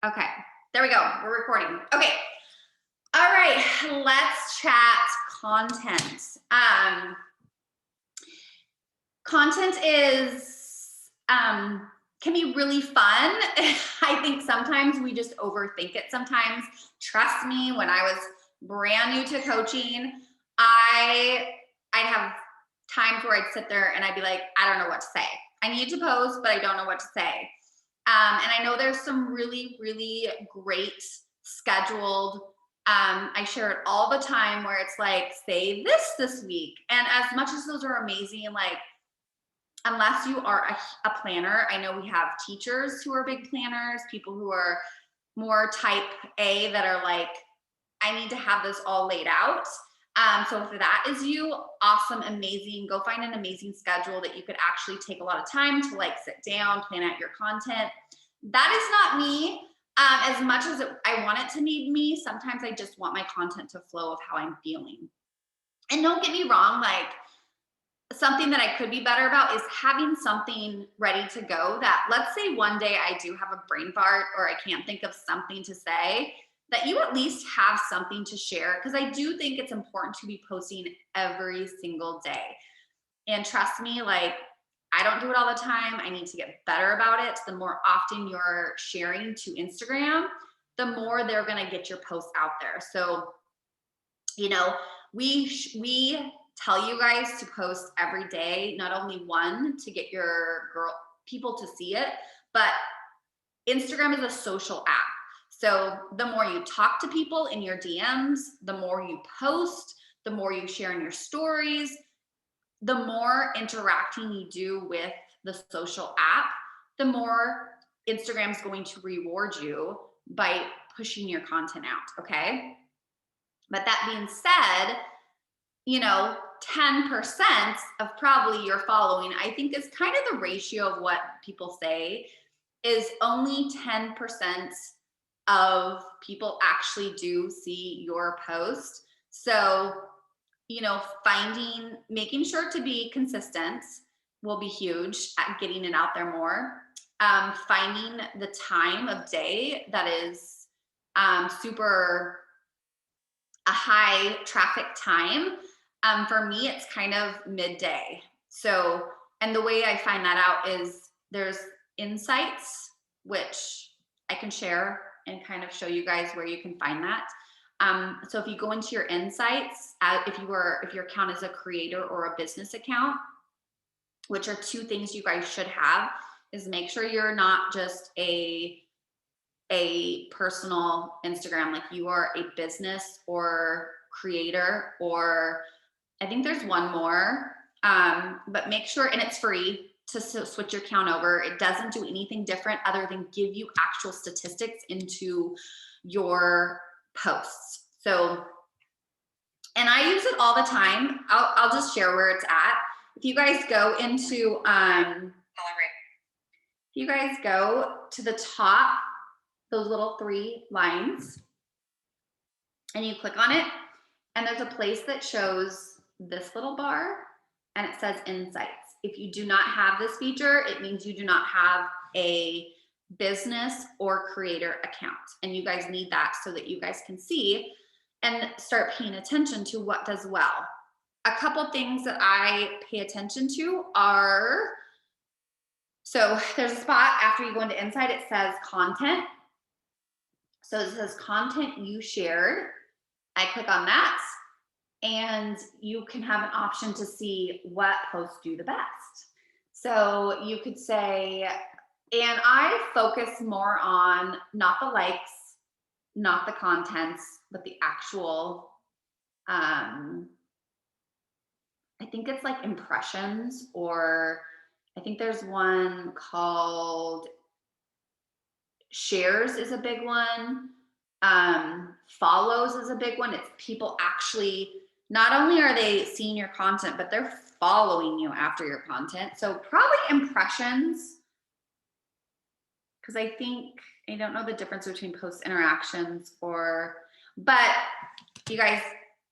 Okay, there we go. We're recording. Okay. All right, let's chat content. Content is can be really fun. I think sometimes we just overthink it sometimes. Trust me, when I was brand new to coaching, I'd have times where I'd sit there and I'd be like, I don't know what to say. I need to post, but I don't know what to say. And I know there's some really, really great scheduled. I share it all the time where it's like, say this week. And as much as those are amazing, like, unless you are a planner, I know we have teachers who are big planners, people who are more type A that are like, I need to have this all laid out. So if that is you, awesome, amazing. Go find an amazing schedule that you could actually take a lot of time to like sit down, plan out your content. That is not me. As much as I want it to need me, sometimes I just want my content to flow of how I'm feeling. And don't get me wrong, like something that I could be better about is having something ready to go that, let's say one day I do have a brain fart or I can't think of something to say, that you at least have something to share. Because I do think it's important to be posting every single day. And trust me, like, I don't do it all the time. I need to get better about it. The more often you're sharing to Instagram, the more they're going to get your posts out there. So, you know, we tell you guys to post every day, not only one to get your people to see it, but Instagram is a social app. So the more you talk to people in your DMs, the more you post, the more you share in your stories, the more interacting you do with the social app, the more Instagram's going to reward you by pushing your content out, okay? But that being said, 10% of probably your following, I think is kind of the ratio of what people say is only 10% of people actually do see your post. So, making sure to be consistent will be huge at getting it out there more. Finding the time of day that is super a high traffic time. For me, it's kind of midday. So, and the way I find that out is there's insights, which I can share and kind of show you guys where you can find that. So if you go into your insights, if your account is a creator or a business account, which are two things you guys should have, is make sure you're not just a personal Instagram, like you are a business or creator, or I think there's one more, but make sure, and it's free to switch your account over. It doesn't do anything different other than give you actual statistics into your posts. So, and I use it all the time. I'll just share where it's at. If you guys go into, if you guys go to the top, those little 3 lines, and you click on it, and there's a place that shows this little bar, and it says insights. If you do not have this feature, it means you do not have a business or creator account, and you guys need that so that you guys can see and start paying attention to what does well. A couple things that I pay attention to are, so there's a spot after you go into Insight, it says content. So it says content you shared. I click on that, and you can have an option to see what posts do the best. So you could say, and I focus more on not the likes, not the contents, but the actual, I think it's like impressions, or I think there's one called shares is a big one. Follows is a big one. It's people actually, not only are they seeing your content, but they're following you after your content. So probably impressions, because I don't know the difference between post interactions but you guys,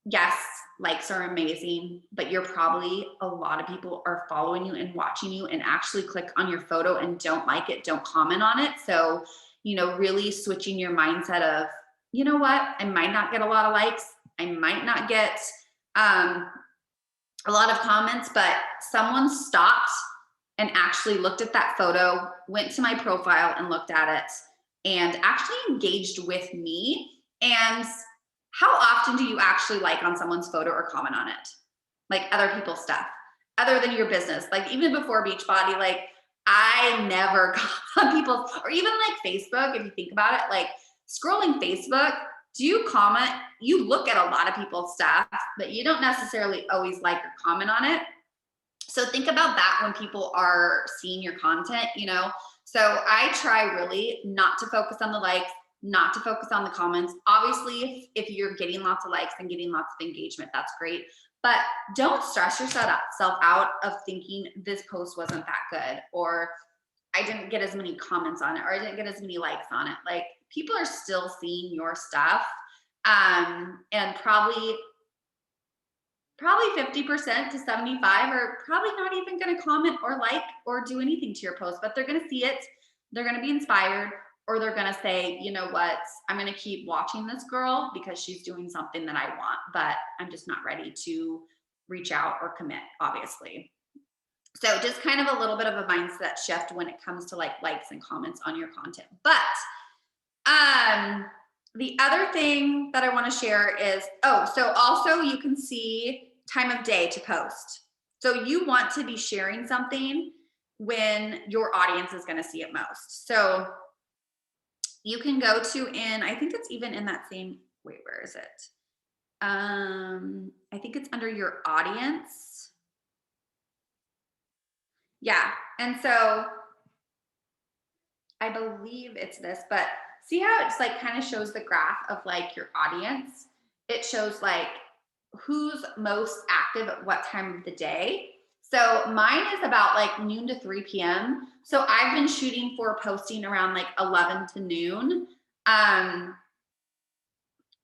yes, likes are amazing, but a lot of people are following you and watching you and actually click on your photo and don't like it, don't comment on it. So really switching your mindset of, you know what, I might not get a lot of likes. I might not get a lot of comments, but someone stopped and actually looked at that photo, went to my profile and looked at it, and actually engaged with me. And how often do you actually like on someone's photo or comment on it? Like other people's stuff, other than your business. Like even before Beachbody, like I never comment on people's, or even like Facebook, if you think about it, like scrolling Facebook, do you comment? You look at a lot of people's stuff, but you don't necessarily always like or comment on it. So think about that when people are seeing your content, So I try really not to focus on the likes, not to focus on the comments. Obviously, if you're getting lots of likes and getting lots of engagement, that's great. But don't stress yourself out of thinking this post wasn't that good, or I didn't get as many comments on it, or I didn't get as many likes on it. Like people are still seeing your stuff. And probably 50% to 75 are probably not even going to comment or like or do anything to your post, but they're going to see it. They're going to be inspired, or they're going to say, you know what, I'm going to keep watching this girl because she's doing something that I want, but I'm just not ready to reach out or commit, obviously. So just kind of a little bit of a mindset shift when it comes to likes and comments on your content. But the other thing that I want to share is, so also you can see time of day to post. So you want to be sharing something when your audience is going to see it most. So you can go to I think it's even in that same, wait, where is it? I think it's under your audience. Yeah. And so I believe it's this, but see how it's like kind of shows the graph of like your audience? It shows like who's most active at what time of the day. So mine is about like noon to 3 p.m. So I've been shooting for posting around like 11 to noon. And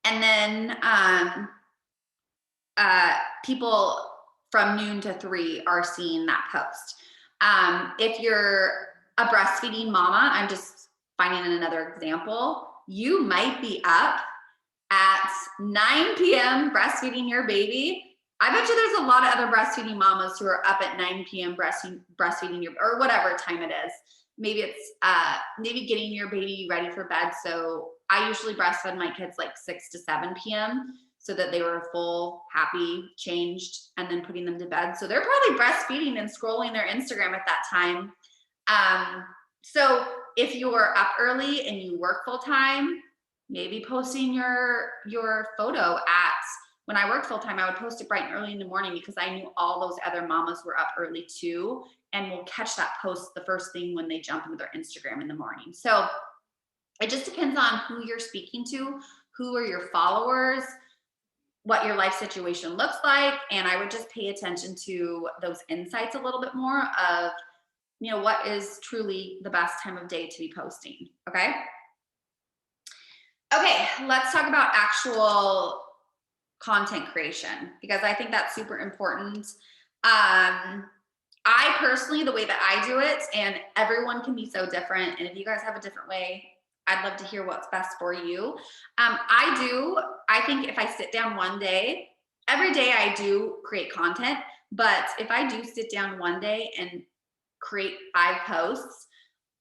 then people from noon to 3 are seeing that post. If you're a breastfeeding mama, I'm just finding another example, you might be up at 9 p.m. breastfeeding your baby. I bet you there's a lot of other breastfeeding mamas who are up at 9 p.m. breastfeeding your, or whatever time it is. Maybe it's maybe getting your baby ready for bed. So I usually breastfed my kids like 6 to 7 p.m. so that they were full, happy, changed, and then putting them to bed. So they're probably breastfeeding and scrolling their Instagram at that time. So if you're up early and you work full time, maybe posting your photo at, when I worked full time, I would post it bright and early in the morning because I knew all those other mamas were up early too, and will catch that post the first thing when they jump into their Instagram in the morning. So it just depends on who you're speaking to, who are your followers, what your life situation looks like. And I would just pay attention to those insights a little bit more of, what is truly the best time of day to be posting. Okay, let's talk about actual content creation, because I think that's super important. I personally, the way that I do it, and everyone can be so different, and if you guys have a different way, I'd love to hear what's best for you. I think if I sit down one day, every day I do create content, but if I do sit down one day and create 5 posts,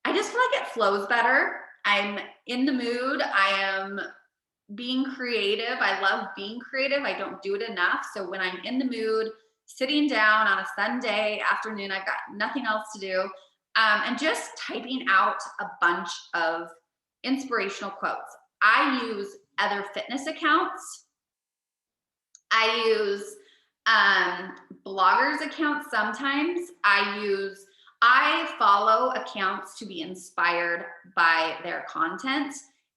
I just feel like it flows better. I'm in the mood. I am being creative. I love being creative. I don't do it enough. So when I'm in the mood, sitting down on a Sunday afternoon, I've got nothing else to do, and just typing out a bunch of inspirational quotes. I use other fitness accounts. I use bloggers accounts sometimes. I follow accounts to be inspired by their content.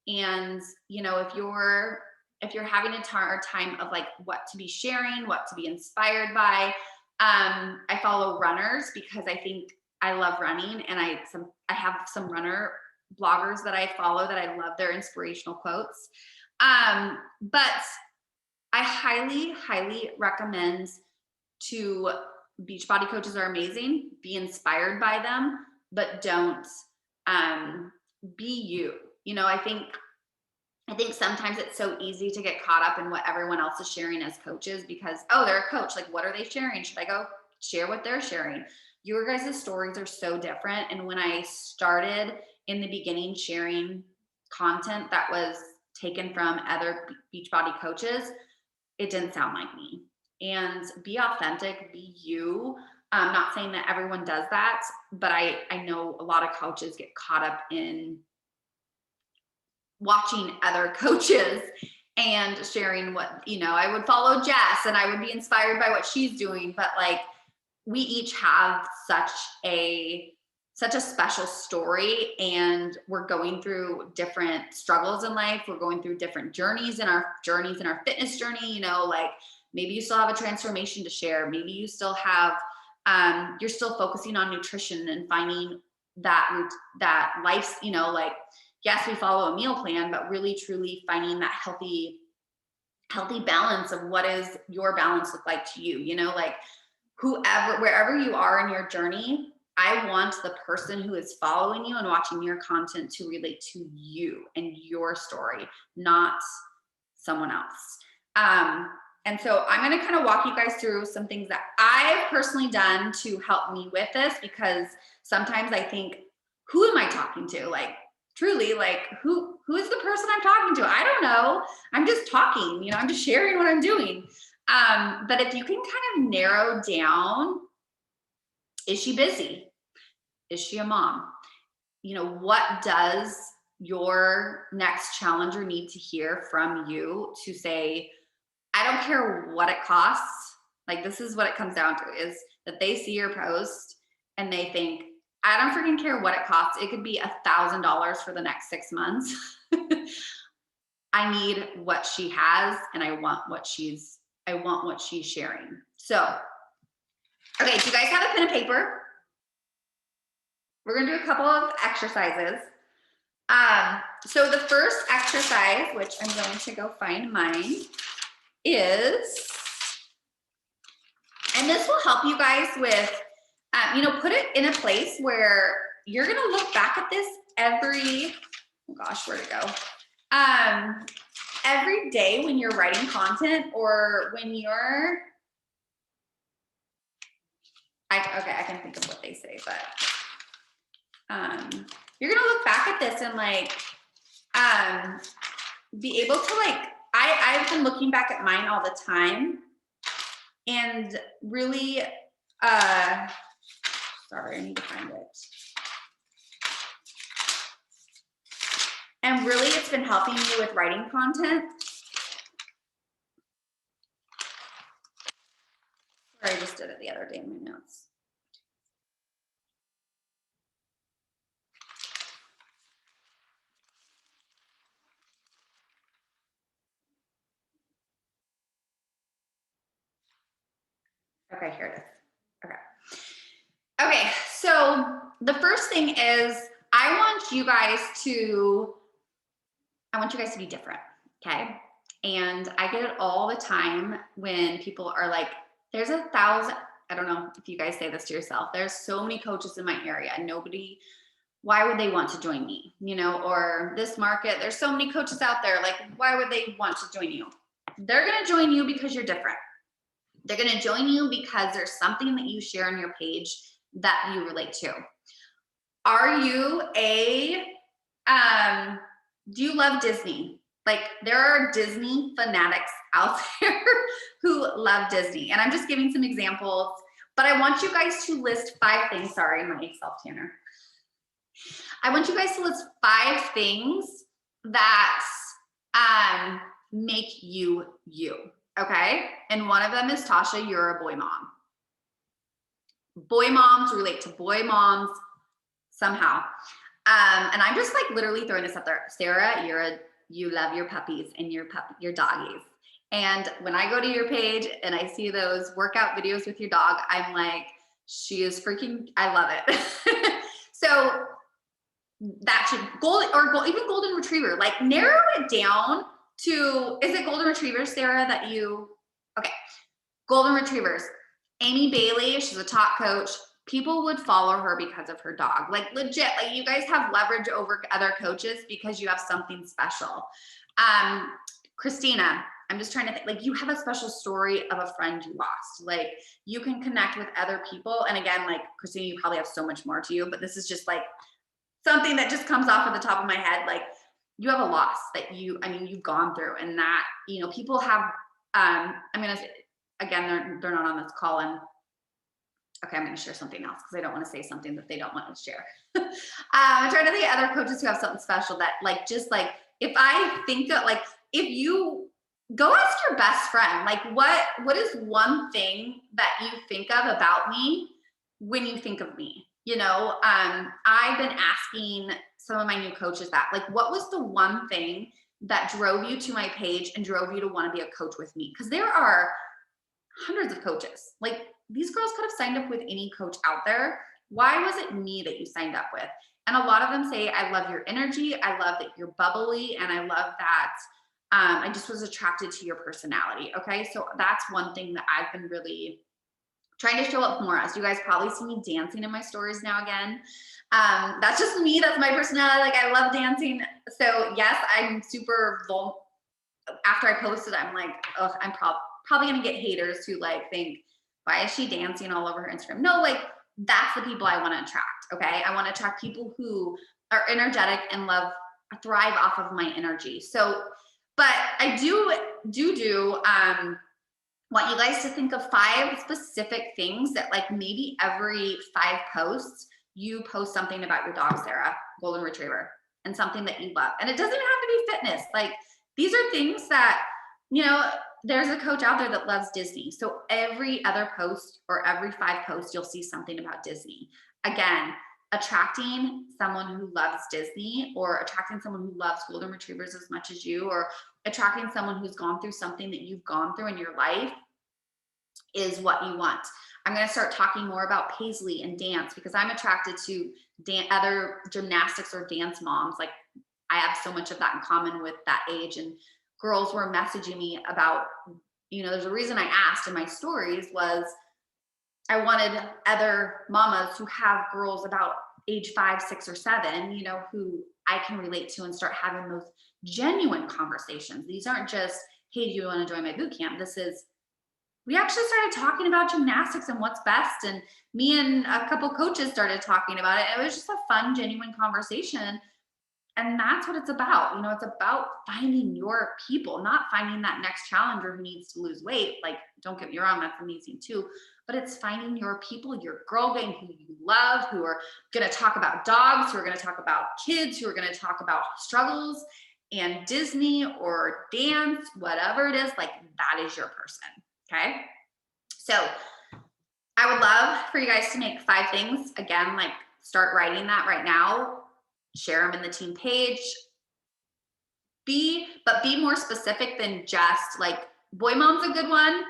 And, if you're having a hard time of like what to be sharing, what to be inspired by, I follow runners because I think I love running, and I have some runner bloggers that I follow that I love their inspirational quotes. But I highly, highly recommend to Beachbody coaches are amazing. Be inspired by them, but don't be you. I think sometimes it's so easy to get caught up in what everyone else is sharing as coaches because, oh, they're a coach. Like, what are they sharing? Should I go share what they're sharing? Your guys' stories are so different. And when I started in the beginning sharing content that was taken from other Beachbody coaches, it didn't sound like me. And be authentic, be you. I'm not saying that everyone does that, but I know a lot of coaches get caught up in watching other coaches and sharing what, I would follow Jess and I would be inspired by what she's doing. But like, we each have such a special story, and we're going through different struggles in life. We're going through different journeys in our fitness journey. Like maybe you still have a transformation to share. Maybe you still have, you're still focusing on nutrition and finding that life, like, yes, we follow a meal plan, but really truly finding that healthy balance of what is your balance look like to you, like wherever you are in your journey, I want the person who is following you and watching your content to relate to you and your story, not someone else. And so I'm going to kind of walk you guys through some things that I've personally done to help me with this, because sometimes I think, who am I talking to? Like, truly, like, who is the person I'm talking to? I don't know. I'm just talking, I'm just sharing what I'm doing. But if you can kind of narrow down, is she busy? Is she a mom? What does your next challenger need to hear from you to say, I don't care what it costs. Like, this is what it comes down to, is that they see your post and they think, I don't freaking care what it costs. It could be $1,000 for the next 6 months. I need what she has, and I want what she's sharing. So, okay, do you guys have a pen and paper? We're gonna do a couple of exercises. So the first exercise, which I'm going to go find mine, is, and this will help you guys with, put it in a place where you're going to look back at this every day when you're writing content, or when you're, I can think of what they say, but you're going to look back at this and like, be able to like, I've been looking back at mine all the time and really, sorry, I need to find it. And really, it's been helping me with writing content. Sorry, I just did it the other day in my notes. Okay, here it is. Okay, so the first thing is, I want you guys to be different, okay? And I get it all the time when people are like, there's 1,000, I don't know if you guys say this to yourself, there's so many coaches in my area, why would they want to join me? Or this market, there's so many coaches out there, like, why would they want to join you? They're gonna join you because you're different. They're gonna join you because there's something that you share on your page that you relate to. Are you do you love Disney? Like, there are Disney fanatics out there who love Disney. And I'm just giving some examples, but I want you guys to list 5 things. Sorry, my self-tanner. I want you guys to list 5 things that make you you, okay? And one of them is, Tasha, you're a boy mom. Boy moms relate to boy moms somehow. And I'm just like literally throwing this up there. Sarah, you love your puppies and your doggies. And when I go to your page and I see those workout videos with your dog, I'm like, she is freaking, I love it. So that should, even golden retriever, like narrow it down to, is it golden retrievers, Sarah, okay. Golden retrievers. Amy Bailey, she's a top coach. people would follow her because of her dog. Like legit, like you guys have leverage over other coaches because you have something special. Christina, I'm just trying to think, like you have a special story of a friend you lost. Like you can connect with other people. And again, like Christina, you probably have so much more to you, but this is just like something that just comes off of the top of my head. Like you have a loss that you've gone through, and that, people have, I'm going to, again, they're not on this call, and okay, I'm going to share something else because I don't want to say something that they don't want to share. I'm trying to think of other coaches who have something special that if I think of if you go ask your best friend, what is one thing that you think of about me when you think of me? I've been asking some of my new coaches that, what was the one thing that drove you to my page and drove you to want to be a coach with me? Because there are hundreds of coaches. These girls could have signed up with any coach out there. Why was it me that you signed up with? And a lot of them say, I love your energy. I love that you're bubbly. And I love that I just was attracted to your personality. Okay. So that's one thing that I've been really trying to show up more as. You guys probably see me dancing in my stories now again. That's just me. That's my personality. I love dancing. So yes, I'm super vulnerable. After I posted, I'm like, oh, I'm probably going to get haters who think, why is she dancing all over her Instagram? No, that's the people I want to attract. Okay. I want to attract people who are energetic and thrive off of my energy. So, but I do want you guys to think of 5 specific things that maybe every 5 posts, you post something about your dog, Sarah, golden retriever, and something that you love. And it doesn't have to be fitness. These are things that, there's a coach out there that loves Disney. So every other post or every 5 posts, you'll see something about Disney. Again, attracting someone who loves Disney, or attracting someone who loves golden retrievers as much as you, or attracting someone who's gone through something that you've gone through in your life is what you want. I'm going to start talking more about Paisley and dance because I'm attracted to other gymnastics or dance moms. I have so much of that in common with that age. And girls were messaging me about, there's a reason I asked in my stories was I wanted other mamas who have girls about age 5, 6, or 7, who I can relate to and start having those genuine conversations. These aren't just, hey, do you want to join my boot camp? This is, we actually started talking about gymnastics and what's best. And me and a couple coaches started talking about it. It was just a fun, genuine conversation. And that's what it's about. It's about finding your people, not finding that next challenger who needs to lose weight. Don't get me wrong, that's amazing too. But it's finding your people, your girl gang who you love, who are going to talk about dogs, who are going to talk about kids, who are going to talk about struggles and Disney or dance, whatever it is, that is your person. Okay. So I would love for you guys to make 5 things. Again, start writing that right now. Share them in the team page. Be more specific than just boy mom's a good one.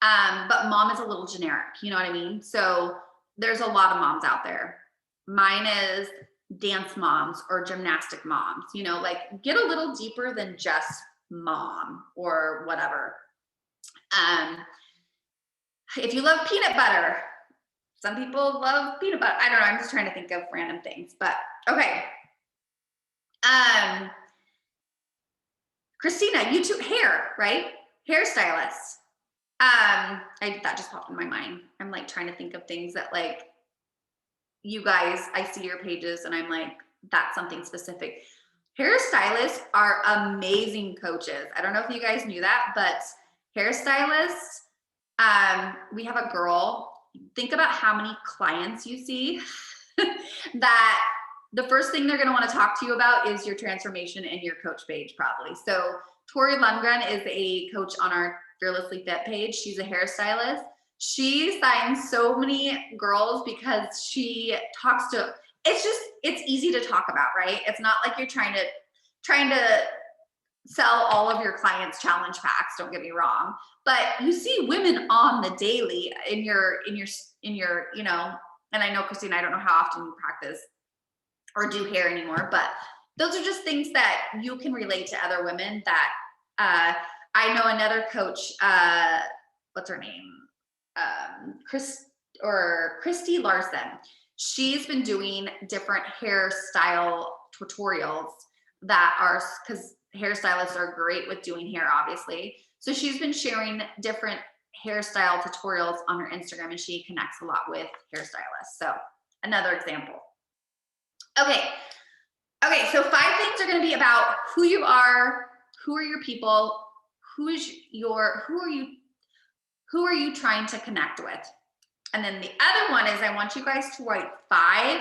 But mom is a little generic. You know what I mean? So there's a lot of moms out there. Mine is dance moms or gymnastic moms, get a little deeper than just mom or whatever. If you love peanut butter, some people love peanut butter. I don't know. I'm just trying to think of random things, but okay. Christina, you too, hair, right? Hairstylist. That just popped in my mind. I'm trying to think of things that you guys, I see your pages and I'm that's something specific. Hairstylists are amazing coaches. I don't know if you guys knew that, but hairstylists, we have a girl, think about how many clients you see that the first thing they're going to want to talk to you about is your transformation and your coach page, probably. So Tori Lundgren is a coach on our Fearlessly Fit page. She's a hairstylist. She signs so many girls because she talks to, it's easy to talk about, right? It's not like you're trying to sell all of your clients challenge packs, don't get me wrong, but you see women on the daily in your, and I know Christine, I don't know how often you practice or do hair anymore, but those are just things that you can relate to other women that, I know another coach, what's her name? or Christy Larson. She's been doing different hairstyle tutorials that are, because hairstylists are great with doing hair, obviously. So she's been sharing different hairstyle tutorials on her Instagram, and she connects a lot with hairstylists. So another example. Okay. Okay. So 5 things are going to be about who you are, who are your people, who are you trying to connect with? And then the other one is I want you guys to write 5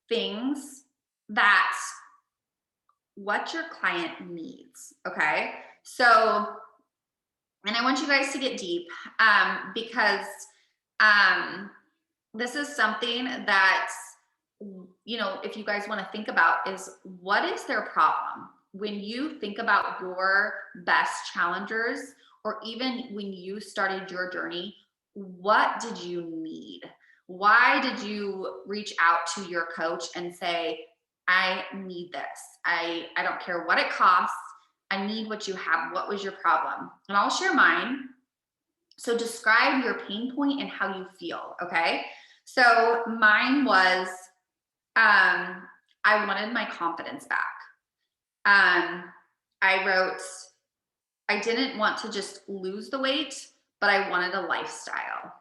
things that what your client needs. Okay. So, and I want you guys to get deep because this is something that, you know, if you guys want to think about is what is their problem? When you think about your best challengers, or even when you started your journey, what did you need? Why did you reach out to your coach and say, I need this. I don't care what it costs. I need what you have. What was your problem? And I'll share mine. So describe your pain point and how you feel, okay? So mine was, I wanted my confidence back. I wrote, I didn't want to just lose the weight, but I wanted a lifestyle.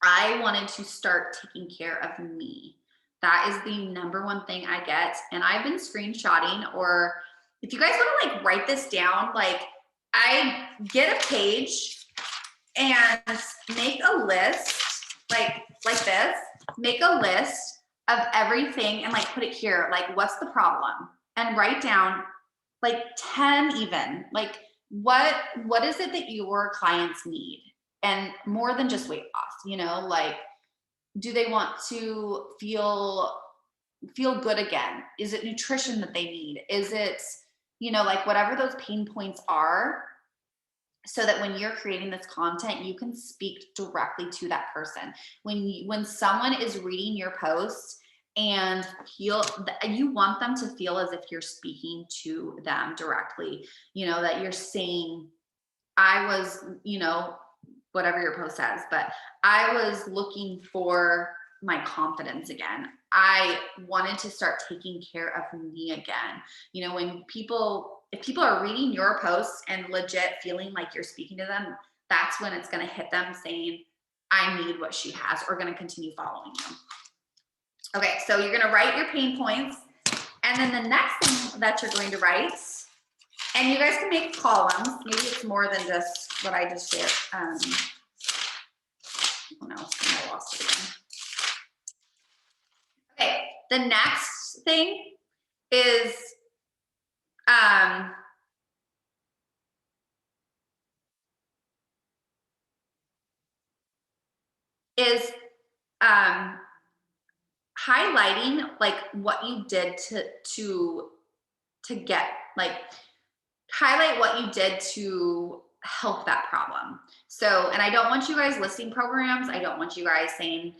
I wanted to start taking care of me. That is the number one thing I get. And I've been screenshotting, or if you guys want to like write this down, like I get a page and make a list like this, make a list of everything and like put it here. Like, what's the problem? And write down like 10 even, like what is it that your clients need? And more than just weight loss, you know, like, do they want to feel good again? Is it nutrition that they need? Is it, you know, like whatever those pain points are, so that when you're creating this content, you can speak directly to that person. When someone is reading your post and you want them to feel as if you're speaking to them directly, you know, that you're saying, I was, you know, whatever your post says, but I was looking for my confidence again. I wanted to start taking care of me again. You know, if people are reading your posts and legit feeling like you're speaking to them, that's when it's going to hit them saying, I need what she has, or going to continue following you. Okay, so you're going to write your pain points. And then the next thing that you're going to write, and you guys can make columns. Maybe it's more than just what I just shared. Oh no, I lost it again. Okay, the next thing is highlighting like what you did to get, like highlight what you did to help that problem. So, and I don't want you guys listing programs. I don't want you guys saying,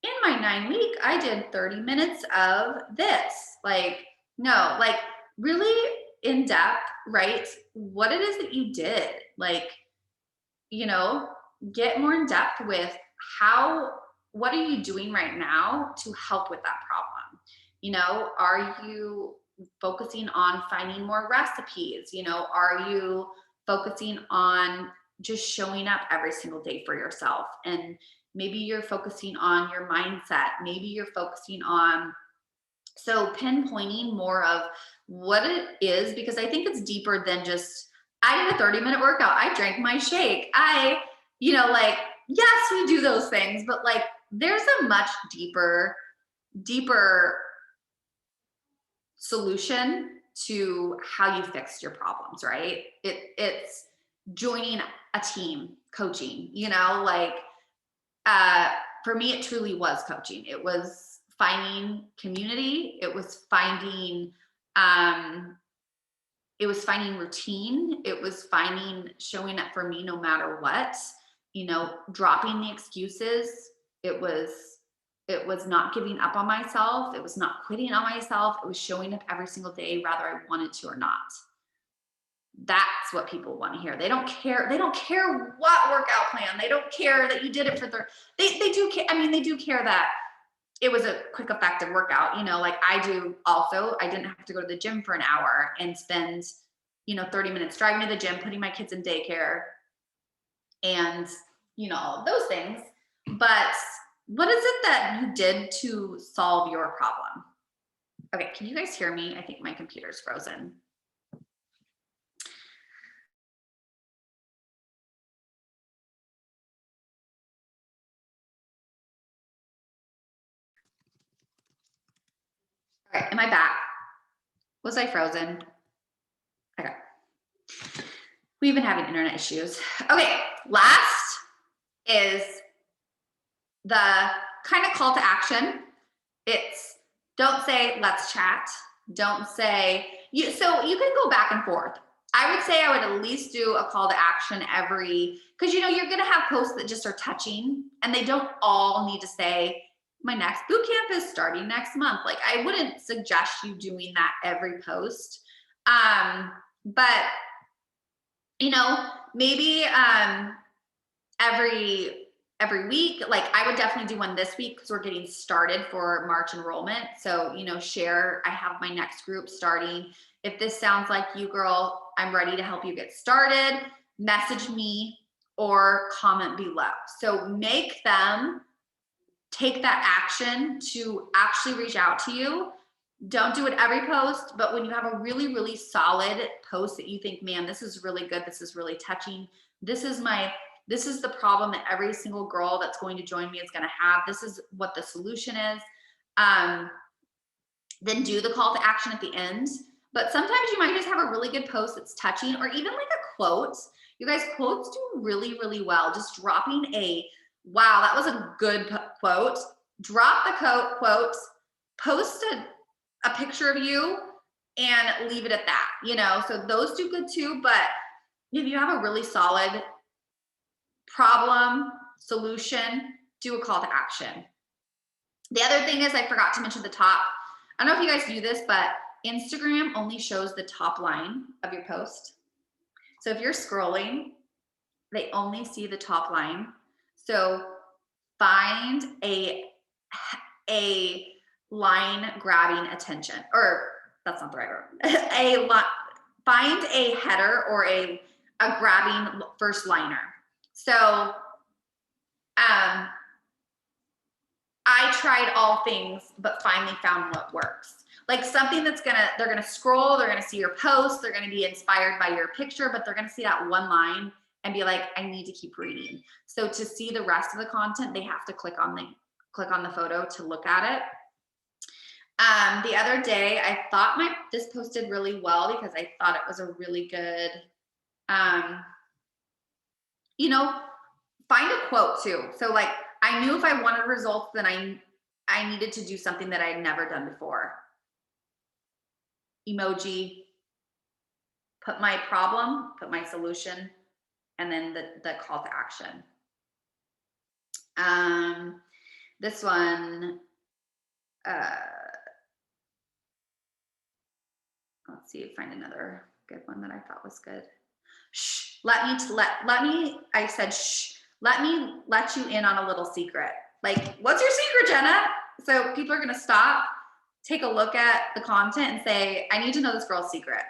in my 9-week, I did 30 minutes of this. Like, no, like really in depth, right? What it is that you did, like, you know, get more in depth with what are you doing right now to help with that problem? You know, are you focusing on finding more recipes? You know, are you focusing on just showing up every single day for yourself? And maybe you're focusing on your mindset. Maybe you're focusing on, so pinpointing more of what it is, because I think it's deeper than just, I did a 30-minute workout. I drank my shake. You know, like, yes, we do those things, but like, there's a much deeper solution to how you fixed your problems, right? It's joining a team, coaching, you know, like, for me, it truly was coaching. It was finding community. It was finding routine. It was finding showing up for me no matter what, you know, dropping the excuses. It was not giving up on myself. It was not quitting on myself. It was showing up every single day, whether I wanted to or not. That's what people want to hear. They don't care. They don't care what workout plan. They don't care that you did it for they do care. I mean, they do care that it was a quick, effective workout, you know, like I do also. I didn't have to go to the gym for an hour and spend, 30 minutes driving to the gym, putting my kids in daycare and, those things. But what is it that you did to solve your problem? Okay, can you guys hear me? I think my computer's frozen. All right, am I back? Was I frozen? Okay. We've been having internet issues. Okay, last is the kind of call to action. It's don't say, let's chat. Don't say, so you can go back and forth. I would say I would at least do a call to action because you're going to have posts that just are touching and they don't all need to say, my next boot camp is starting next month. Like I wouldn't suggest you doing that every post. But maybe every week, like I would definitely do one this week because we're getting started for March enrollment. So, share, I have my next group starting. If this sounds like you, girl, I'm ready to help you get started. Message me or comment below. So make them take that action to actually reach out to you. Don't do it every post, but when you have a really, really solid post that you think, man, this is really good, this is really touching, this is the problem that every single girl that's going to join me is going to have, this is what the solution is, then do the call to action at the end. But sometimes you might just have a really good post that's touching, or even like a quote. You guys, quotes do really, really well. Just dropping wow, that was a good quote. Drop the quote, post a picture of you and leave it at that, so those do good too. But if you have a really solid problem, solution, do a call to action. The other thing is I forgot to mention the top. I don't know if you guys do this, but Instagram only shows the top line of your post. So if you're scrolling, they only see the top line. So find a line grabbing attention, or that's not the right word. Find a header or a grabbing first liner. So I tried all things, but finally found what works. Like something they're gonna scroll, they're gonna see your post, they're gonna be inspired by your picture, but they're gonna see that one line and be like, I need to keep reading. So to see the rest of the content, they have to click on the photo to look at it. The other day, I thought this posted really well because I thought it was a really good, find a quote too. So like, I knew if I wanted results, then I needed to do something that I had never done before. Emoji, put my problem, put my solution, and then the call to action. This one, let's see, find another good one that I thought was good. Shh, let me, I said, shh, let me let you in on a little secret. Like, what's your secret, Jenna? So people are going to stop, take a look at the content and say, I need to know this girl's secret.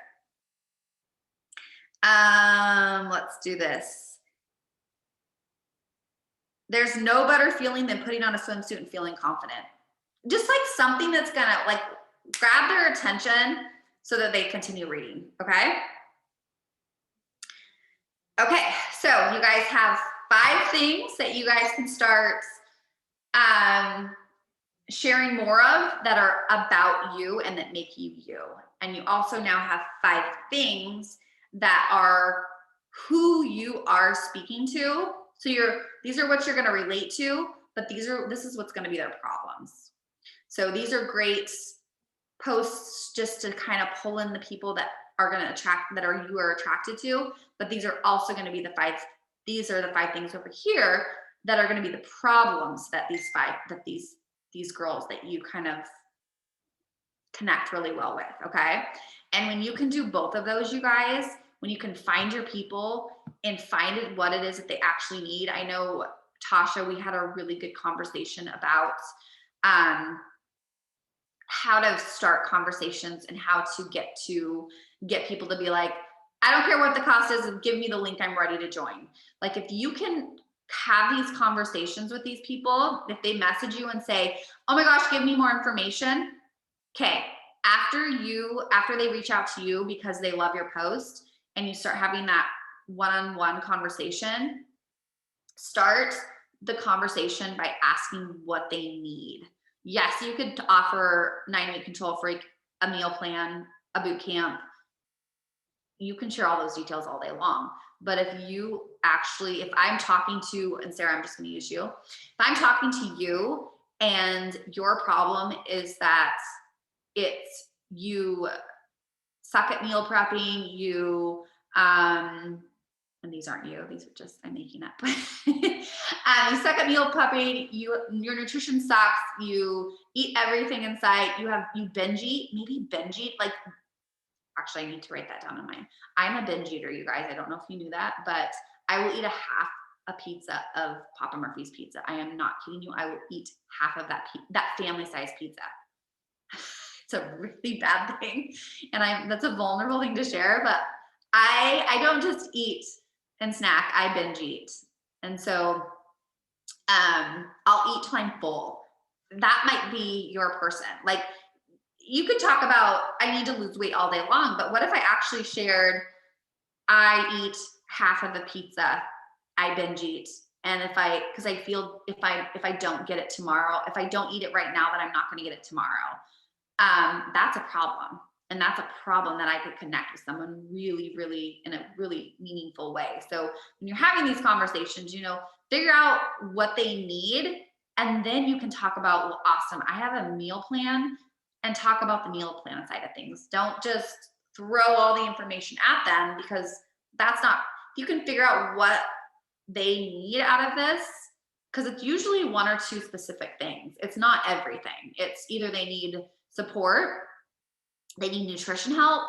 Let's do this. There's no better feeling than putting on a swimsuit and feeling confident. Just like something that's going to like grab their attention so that they continue reading. Okay. Okay. So you guys have 5 things that you guys can start sharing more of that are about you and that make you you. And you also now have 5 things that are who you are speaking to. So these are what you're going to relate to, but this is what's going to be their problems. So these are great posts just to kind of pull in the people that are going to you are attracted to, but these are also going to be the 5 things over here that are going to be the problems that these girls that you kind of connect really well with. Okay. And when you can do both of those, you guys, when you can find your people and find what it is that they actually need. I know, Tasha, we had a really good conversation about how to start conversations and how to get people to be like, I don't care what the cost is, give me the link, I'm ready to join. Like, if you can have these conversations with these people, if they message you and say, oh my gosh, give me more information. Okay, after they reach out to you because they love your post and you start having that one-on-one conversation, start the conversation by asking what they need. Yes, you could offer 9-week control freak, a meal plan, a boot camp. You can share all those details all day long. But if I'm talking to, and Sarah, I'm just going to use you. If I'm talking to you and your problem is that you suck at meal prepping, and these aren't you, these are just, I'm making up. You suck at meal prepping, your nutrition sucks, you eat everything in sight, you binge eat, like, actually I need to write that down in mine. I'm a binge eater, you guys. I don't know if you knew that, but I will eat a half a pizza of Papa Murphy's pizza. I am not kidding you. I will eat half of that family size pizza. It's a really bad thing. And that's a vulnerable thing to share, but I don't just eat and snack, I binge eat. And so I'll eat till I'm full. That might be your person. Like, you could talk about, I need to lose weight all day long, but what if I actually shared, I eat half of the pizza, I binge eat. And because I feel if I don't get it tomorrow, if I don't eat it right now, then I'm not going to get it tomorrow. That's a problem. And that's a problem that I could connect with someone really, really in a really meaningful way. So when you're having these conversations, figure out what they need. And then you can talk about, well, awesome, I have a meal plan, and talk about the meal plan side of things. Don't just throw all the information at them, because you can figure out what they need out of this, because it's usually one or two specific things. It's not everything. It's either they need support, they need nutrition help,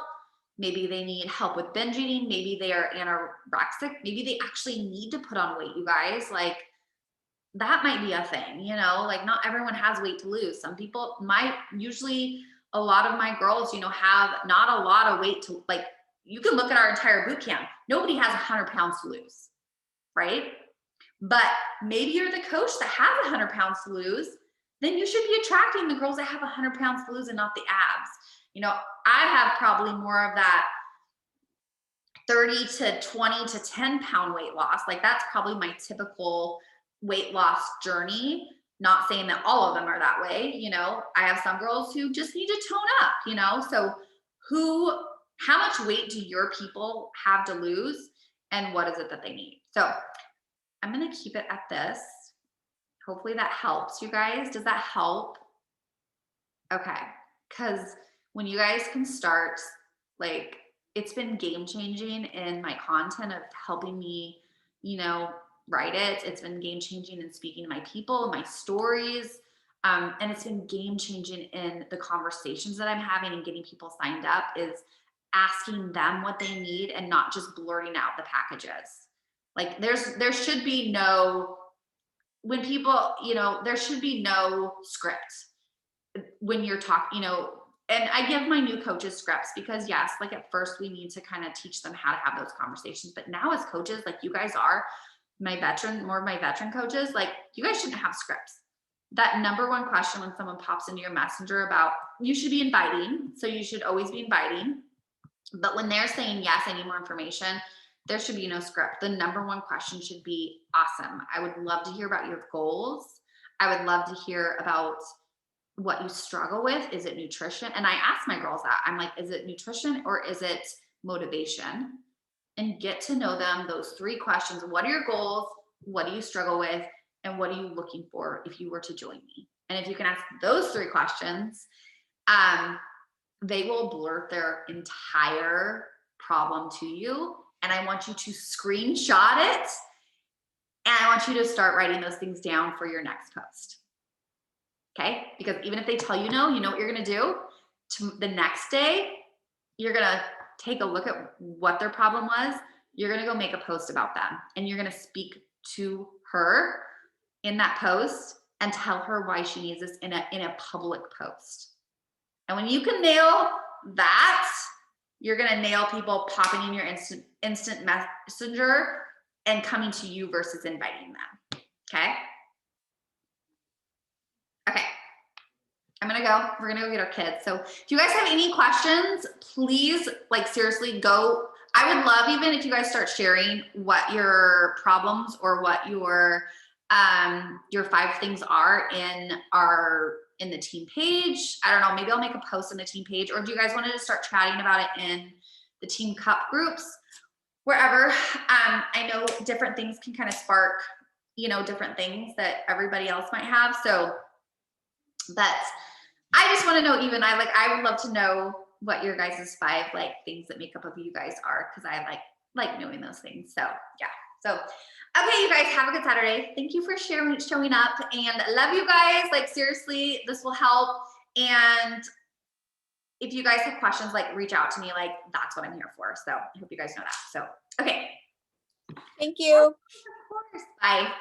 maybe they need help with binge eating, maybe they are anorexic, maybe they actually need to put on weight, you guys. Like, that might be a thing, like, not everyone has weight to lose. Some people usually a lot of my girls, have not a lot of weight to, like, you can look at our entire boot camp. Nobody has 100 pounds to lose, right? But maybe you're the coach that has 100 pounds to lose, then you should be attracting the girls that have 100 pounds to lose and not the abs. I have probably more of that 30 to 20 to 10 pound weight loss. Like, that's probably my typical weight loss journey. Not saying that all of them are that way. I have some girls who just need to tone up, so how much weight do your people have to lose, and what is it that they need? So I'm going to keep it at this. Hopefully that helps you guys. Does that help? Okay. Because when you guys can start, like, it's been game changing in my content of helping me, write it. It's been game changing in speaking to my people, my stories. And it's been game changing in the conversations that I'm having and getting people signed up, is asking them what they need and not just blurting out the packages. Like, there should be no, when people, there should be no script when you're talking, and I give my new coaches scripts, because yes, like, at first we need to kind of teach them how to have those conversations. But now, as coaches, like you guys are, more of my veteran coaches, like, you guys shouldn't have scripts. That number one question when someone pops into your messenger about, you should be inviting. So you should always be inviting. But when they're saying, yes, I need more information, there should be no script. The number one question should be, awesome, I would love to hear about your goals. I would love to hear about what you struggle with. Is it nutrition? And I ask my girls that. I'm like, is it nutrition or is it motivation? And get to know them, those three questions. What are your goals? What do you struggle with? And what are you looking for if you were to join me? And if you can ask those three questions, they will blurt their entire problem to you. And I want you to screenshot it. And I want you to start writing those things down for your next post. Okay? Because even if they tell you no, you know what you're going to do? The next day, you're going to take a look at what their problem was, you're going to go make a post about them, and you're going to speak to her in that post and tell her why she needs this in a public post. And when you can nail that, you're going to nail people popping in your instant messenger and coming to you versus inviting them. Okay. Okay. I'm going to go. We're going to go get our kids. So if you guys have any questions, please, like, seriously, go. I would love even if you guys start sharing what your problems or what your 5 things are in the team page. I don't know, maybe I'll make a post in the team page, or do you guys want to start chatting about it in the team cup groups, wherever. I know different things can kind of spark, you know, different things that everybody else might have. So, but I just want to know, even I would love to know what your guys' 5 like things that make up of you guys are, because I like knowing those things. So yeah. So okay, you guys, have a good Saturday. Thank you for showing up, and love you guys. Like, seriously, this will help. And if you guys have questions, like, reach out to me. Like, that's what I'm here for. So I hope you guys know that. So okay. Thank you. Of course. Bye.